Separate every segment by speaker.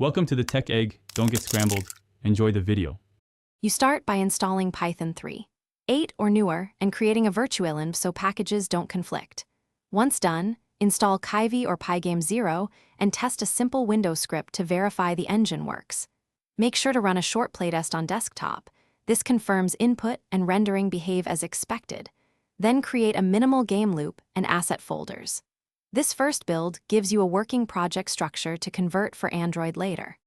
Speaker 1: Welcome to the Tech Egg. Don't get scrambled. Enjoy the video.
Speaker 2: You start by installing Python 3, 8 or newer, and creating a virtualenv so packages don't conflict. Once done, install Kyve or Pygame 0 and test a simple Windows script to verify the engine works. Make sure to run a short playtest on desktop. This confirms input and rendering behave as expected. Then create a minimal game loop and asset folders. This first build gives you a working project structure to convert for Android later.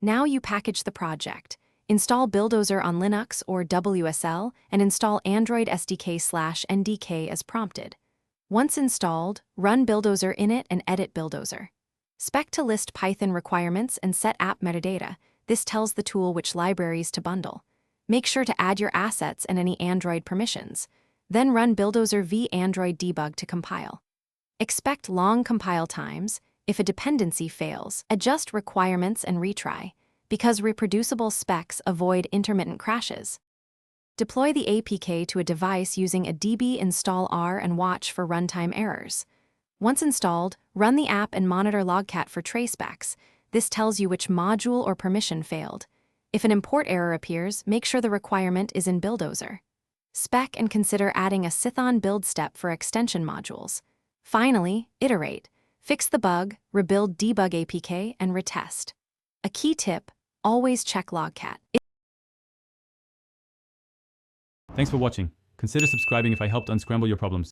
Speaker 2: Now you package the project. Install Buildozer on Linux or WSL and install Android SDK/NDK as prompted. Once installed, run Buildozer init and edit Buildozer. Spec to list Python requirements and set app metadata. This tells the tool which libraries to bundle. Make sure to add your assets and any Android permissions. Then run Buildozer v Android debug to compile. Expect long compile times. If a dependency fails, adjust requirements and retry, because reproducible specs avoid intermittent crashes. Deploy the APK to a device using a db install R and watch for runtime errors. Once installed, run the app and monitor logcat for tracebacks. This tells you which module or permission failed. If an import error appears, make sure the requirement is in Buildozer. Spec and consider adding a Python build step for extension modules. Finally, iterate. Fix the bug, rebuild debug APK, and retest. A key tip, always check logcat.
Speaker 1: Thanks for watching. Consider subscribing if I helped unscramble your problems.